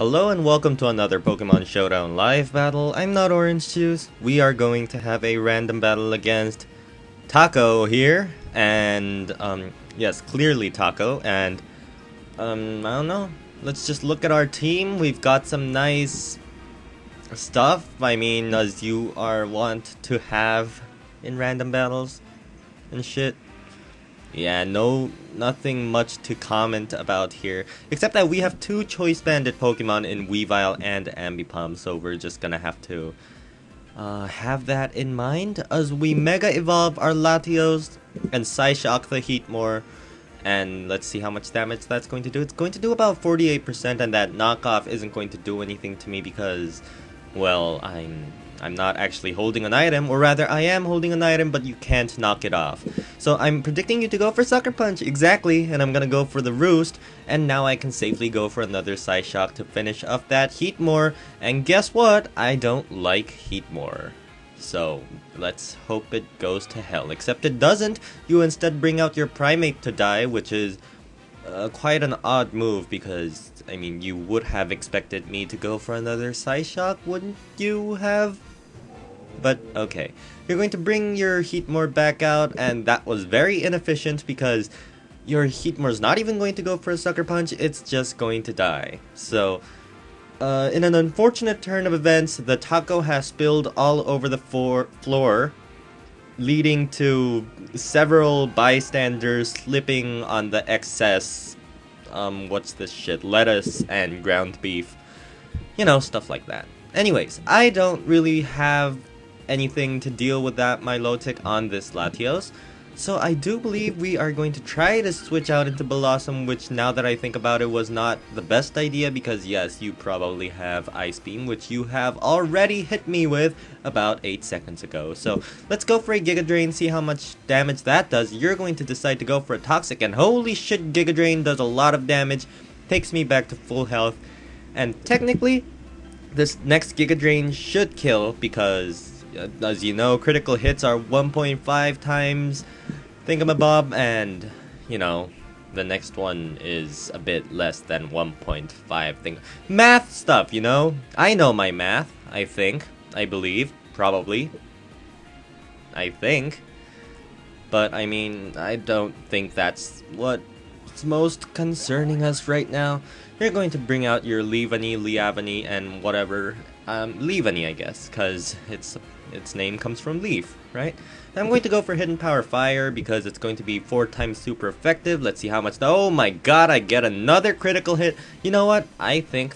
Hello and welcome to another Pokemon Showdown live battle. I'm not Orangejuice. We are going to have a random battle against Taco here, and yes, clearly Taco, and I don't know. Let's just look at our team. We've got some nice stuff. I mean, as you are wont to have in random battles and shit. Yeah, nothing much to comment about here, except that we have two Choice Banded Pokemon in Weavile and Ambipom, so we're just gonna have to have that in mind as we Mega Evolve our Latios and Psyshock the Heatmore, and let's see how much damage that's going to do. It's going to do about 48%, and that knockoff isn't going to do anything to me because, well, I'm not actually holding an item, or rather I am holding an item, but you can't knock it off. So I'm predicting you to go for Sucker Punch, exactly, and I'm gonna go for the Roost, and now I can safely go for another Psyshock to finish off that Heatmore, and guess what? I don't like Heatmore. So let's hope it goes to hell, except it doesn't. You instead bring out your Primate to die, which is quite an odd move because, I mean, you would have expected me to go for another Psyshock, wouldn't you have? But okay, you're going to bring your Heatmore back out, and that was very inefficient because your Heatmore's not even going to go for a Sucker Punch, it's just going to die. So, in an unfortunate turn of events, the Taco has spilled all over the floor, leading to several bystanders slipping on the excess, what's this shit, lettuce and ground beef. You know, stuff like that. Anyways, I don't really have anything to deal with that Milotic on this Latios, so I do believe we are going to try to switch out into Blossom, which now that I think about it was not the best idea because yes, you probably have Ice Beam, which you have already hit me with about 8 seconds ago. So let's go for a Giga Drain, see how much damage that does. You're going to decide to go for a Toxic, and holy shit, Giga Drain does a lot of damage, takes me back to full health, and technically this next Giga Drain should kill because as you know, critical hits are 1.5 times thingamabob, and, you know, the next one is a bit less than 1.5 thing. Math stuff, you know? I know my math, I think. I believe. Probably. I think. But, I mean, I don't think that's what's most concerning us right now. You're going to bring out your Leavanny, Liavany, and whatever. Leavanny, I guess, because its name comes from leaf, right? I'm going to go for Hidden Power Fire because it's going to be 4 times super effective. Let's see how much. Oh my god, I get another critical hit. You know what? I think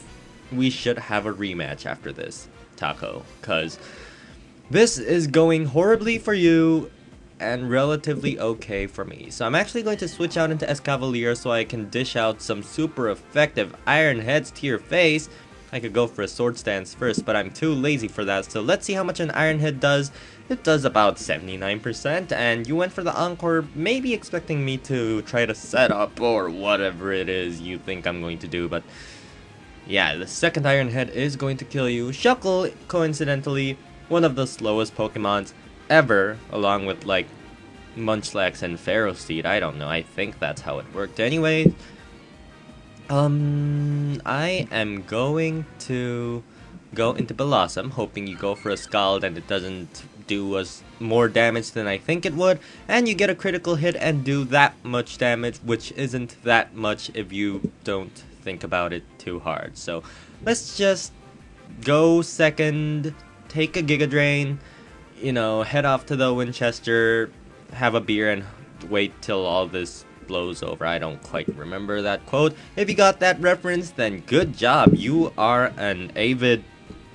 we should have a rematch after this, Taco, because this is going horribly for you and relatively okay for me. So I'm actually going to switch out into Escavalier so I can dish out some super effective Iron Heads to your face. I could go for a Sword Stance first, but I'm too lazy for that, so let's see how much an Iron Head does. It does about 79%, and you went for the Encore, maybe expecting me to try to set up or whatever it is you think I'm going to do, but yeah, the second Iron Head is going to kill you. Shuckle, coincidentally, one of the slowest Pokemons ever, along with, like, Munchlax and Ferroseed. I don't know, I think that's how it worked. Anyway, I am going to go into Blossom, hoping you go for a Scald and it doesn't do us more damage than I think it would, and you get a critical hit and do that much damage, which isn't that much if you don't think about it too hard. So let's just go second, take a Giga Drain, you know, head off to the Winchester, have a beer, and wait till all this blows over. I don't quite remember that quote. If you got that reference, then good job. You are an avid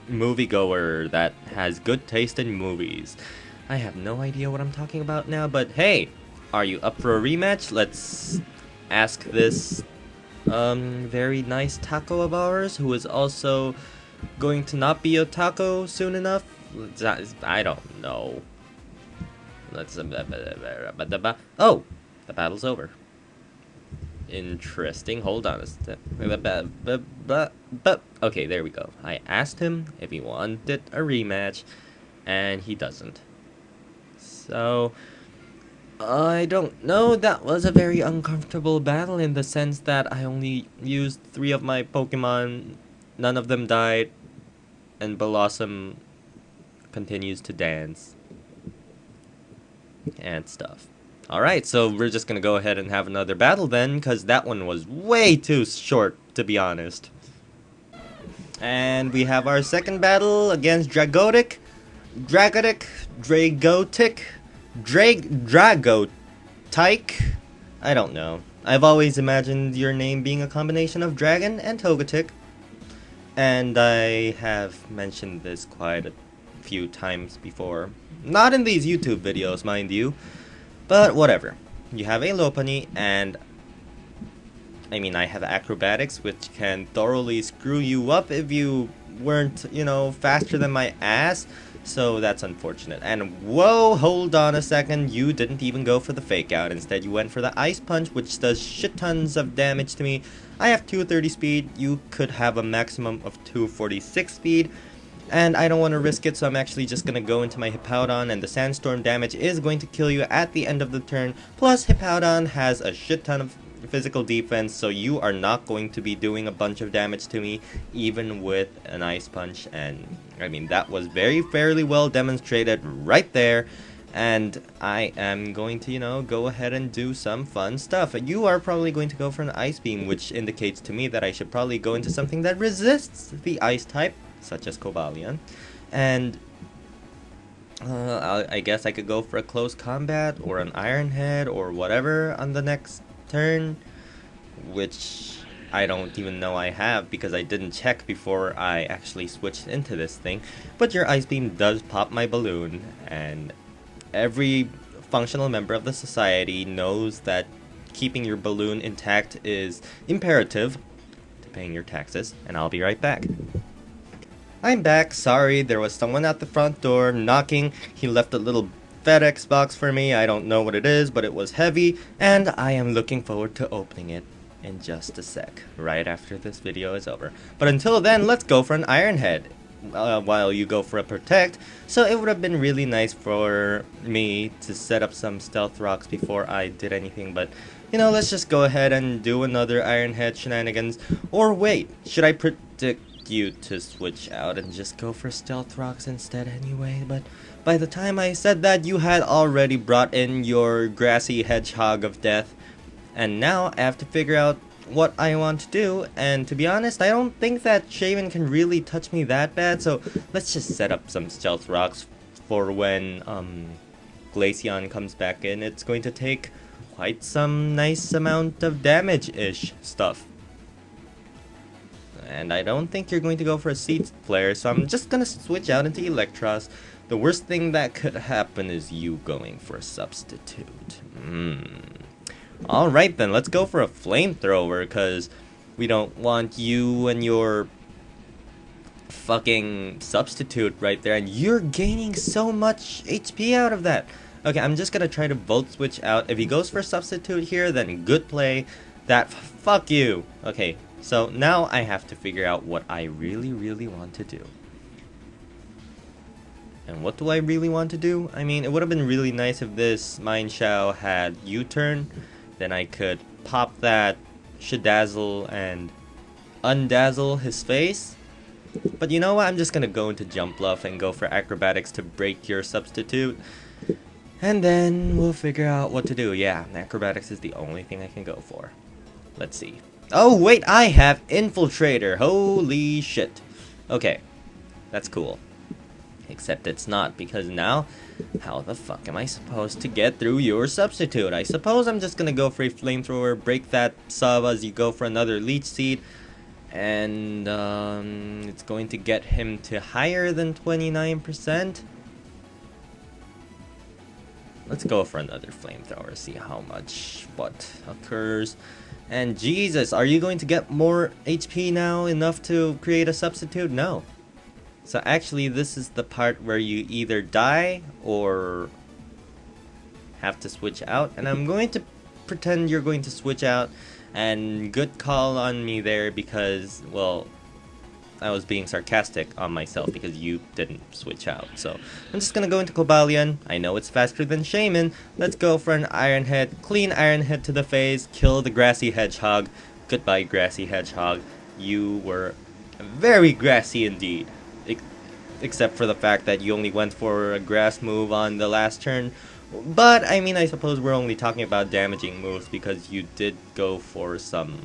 moviegoer that has good taste in movies. I have no idea what I'm talking about now, but hey, are you up for a rematch? Let's ask this very nice Taco of ours, who is also going to not be a taco soon enough. I don't know. Let's oh, the battle's over. Interesting. Hold on a step. Okay, there we go. I asked him if he wanted a rematch, and he doesn't. So, I don't know. That was a very uncomfortable battle in the sense that I only used 3 of my Pokemon none of them died, and Blossom continues to dance and stuff. Alright, so we're just gonna go ahead and have another battle then, because that one was way too short, to be honest. And we have our second battle against Dragotic. Dragotic. I don't know. I've always imagined your name being a combination of dragon and Togetic. And I have mentioned this quite a few times before. Not in these YouTube videos, mind you. But whatever. You have a Lopunny, and I mean, I have acrobatics, which can thoroughly screw you up if you weren't, you know, faster than my ass. So that's unfortunate. And whoa, hold on a second. You didn't even go for the fake out. Instead, you went for the Ice Punch, which does shit tons of damage to me. I have 230 speed. You could have a maximum of 246 speed. And I don't want to risk it, so I'm actually just going to go into my Hippowdon, and the Sandstorm damage is going to kill you at the end of the turn. Plus, Hippowdon has a shit ton of physical defense, so you are not going to be doing a bunch of damage to me, even with an Ice Punch. And, I mean, that was fairly well demonstrated right there. And I am going to, you know, go ahead and do some fun stuff. You are probably going to go for an Ice Beam, which indicates to me that I should probably go into something that resists the Ice type, such as Cobalion. And I guess I could go for a close combat or an Iron Head or whatever on the next turn, which I don't even know I have because I didn't check before I actually switched into this thing. But your Ice Beam does pop my balloon, and every functional member of the society knows that keeping your balloon intact is imperative to paying your taxes. And I'll be right back. I'm back. Sorry, there was someone at the front door knocking. He left a little FedEx box for me. I don't know what it is, but it was heavy, and I am looking forward to opening it in just a sec, right after this video is over. But until then, let's go for an Iron Head while you go for a Protect. So it would have been really nice for me to set up some Stealth Rocks before I did anything, but you know, let's just go ahead and do another Iron Head shenanigans. Or wait, should I predict you to switch out and just go for Stealth Rocks instead anyway? But by the time I said that, you had already brought in your Grassy Hedgehog of Death, and now I have to figure out what I want to do. And to be honest, I don't think that Shaven can really touch me that bad, so let's just set up some Stealth Rocks for when Glaceon comes back in. It's going to take quite some nice amount of damage-ish stuff. And I don't think you're going to go for a Seed Flare, so I'm just gonna switch out into Electros. The worst thing that could happen is you going for a Substitute. Alright then, let's go for a Flamethrower, because we don't want you and your fucking Substitute right there, and you're gaining so much HP out of that. Okay, I'm just gonna try to Volt Switch out. If he goes for Substitute here, then good play. Fuck you. Okay. So now I have to figure out what I really want to do. And what do I really want to do? I mean, it would have been really nice if this Mineshaw had U-turn. Then I could pop that Shadazzle and undazzle his face. But you know what? I'm just gonna go into Jump Bluff and go for Acrobatics to break your Substitute. And then we'll figure out what to do. Yeah, Acrobatics is the only thing I can go for. Let's see. Oh, wait, I have Infiltrator. Holy shit. Okay, that's cool. Except it's not, because now, how the fuck am I supposed to get through your Substitute? I suppose I'm just gonna go for a Flamethrower, break that sub as you go for another Leech Seed, and it's going to get him to higher than 29%. Let's go for another Flamethrower, see how much what occurs. And Jesus, are you going to get more HP now, enough to create a Substitute? No. So actually, this is the part where you either die or have to switch out. And I'm going to pretend you're going to switch out. And good call on me there, because, well, I was being sarcastic on myself because you didn't switch out. So I'm just gonna go into Cobalion. I know it's faster than Shaman. Let's go for an Iron Head. Clean Iron Head to the face. Kill the Grassy Hedgehog. Goodbye, Grassy Hedgehog. You were Very grassy indeed. Except for the fact that you only went for a grass move on the last turn. But, I mean, I suppose we're only talking about damaging moves because you did go for some...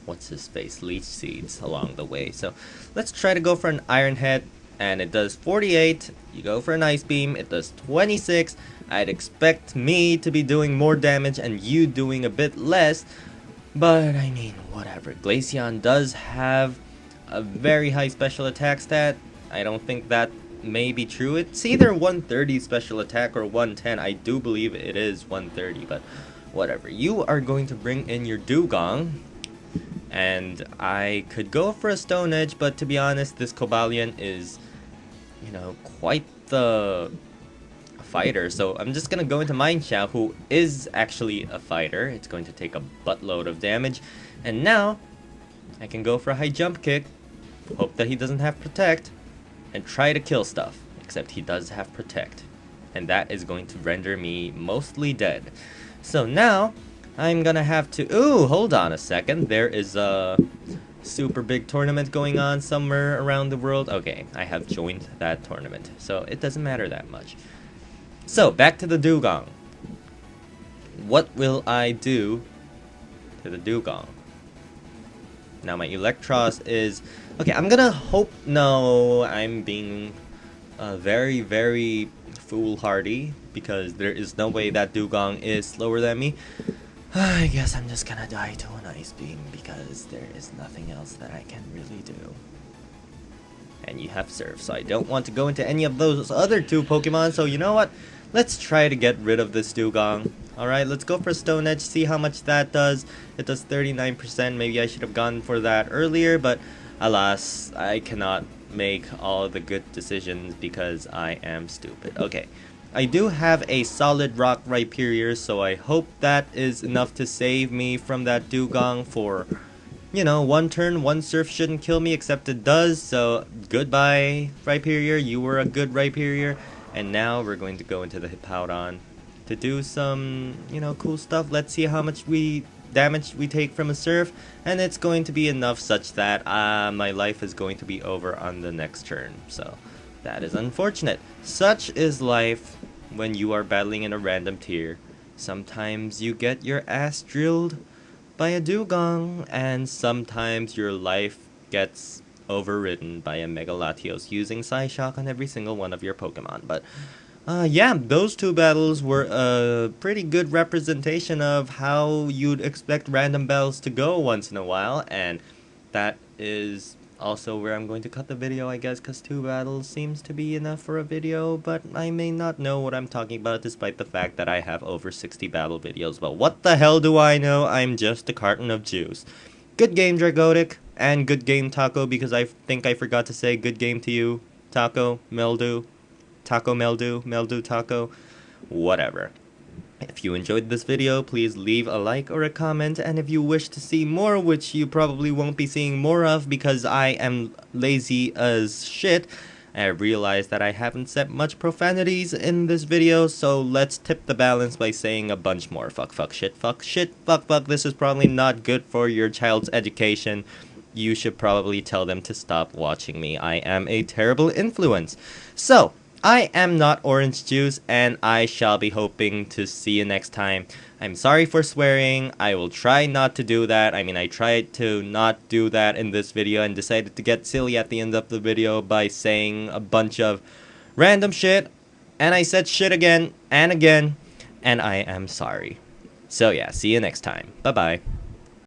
what's his face? Leech Seeds along the way. So, let's try to go for an Iron Head. And it does 48. You go for an Ice Beam. It does 26. I'd expect me to be doing more damage and you doing a bit less. But, I mean, whatever. Glaceon does have a very high special attack stat. I don't think that may be true. It's either 130 special attack or 110. I do believe it is 130, but whatever. You are going to bring in your Dewgong, and I could go for a Stone Edge, but to be honest, this Cobalion is, you know, quite the fighter. So I'm just gonna go into Mineshaw, who is actually a fighter. It's going to take a buttload of damage, and now I can go for a high jump kick, hope that he doesn't have Protect, and try to kill stuff. Except he does have Protect, and that is going to render me mostly dead. So now, I'm gonna have to... Ooh, hold on a second. There is a super big tournament going on somewhere around the world. Okay, I have joined that tournament, so it doesn't matter that much. So, back to the Dewgong. What will I do to the Dewgong? Now my Electros is... Okay, I'm gonna hope... No, I'm being very, very foolhardy, because there is no way that Dewgong is slower than me. I guess I'm just gonna die to an Ice Beam, because there is nothing else that I can really do. And you have Surf, so I don't want to go into any of those other two Pokemon, so you know what? Let's try to get rid of this Dewgong. Alright, let's go for Stone Edge, see how much that does. It does 39%, maybe I should have gone for that earlier, but alas, I cannot make all the good decisions because I am stupid. Okay, I do have a solid Rock Rhyperior, so I hope that is enough to save me from that Dewgong for, you know, one turn. One Surf shouldn't kill me, except it does, so goodbye, Rhyperior, you were a good Rhyperior. And now we're going to go into the Hippowdon to do some, you know, cool stuff. Let's see how much damage we take from a Surf, and it's going to be enough such that my life is going to be over on the next turn. So that is unfortunate. Such is life when you are battling in a random tier. Sometimes you get your ass drilled by a Dewgong, and sometimes your life gets overridden by a Mega Latios using Psyshock on every single one of your Pokemon. But yeah, those two battles were a pretty good representation of how you'd expect random battles to go once in a while, and that is also where I'm going to cut the video, I guess, because 2 battles seems to be enough for a video, but I may not know what I'm talking about despite the fact that I have over 60 battle videos. But what the hell do I know? I'm just a carton of juice. Good game, Dragotic, and good game, Taco, because I think I forgot to say good game to you, Taco, Meldu, Meldu, Taco, whatever. If you enjoyed this video, please leave a like or a comment, and if you wish to see more, which you probably won't be seeing more of because I am lazy as shit, I realized that I haven't said much profanities in this video, so let's tip the balance by saying a bunch more. Fuck, shit, fuck, this is probably not good for your child's education. You should probably tell them to stop watching me. I am a terrible influence. So, I am not Orangejuice, and I shall be hoping to see you next time. I'm sorry for swearing. I will try not to do that. I mean, I tried to not do that in this video and decided to get silly at the end of the video by saying a bunch of random shit. And I said shit again and again, and I am sorry. So yeah, see you next time. Bye-bye.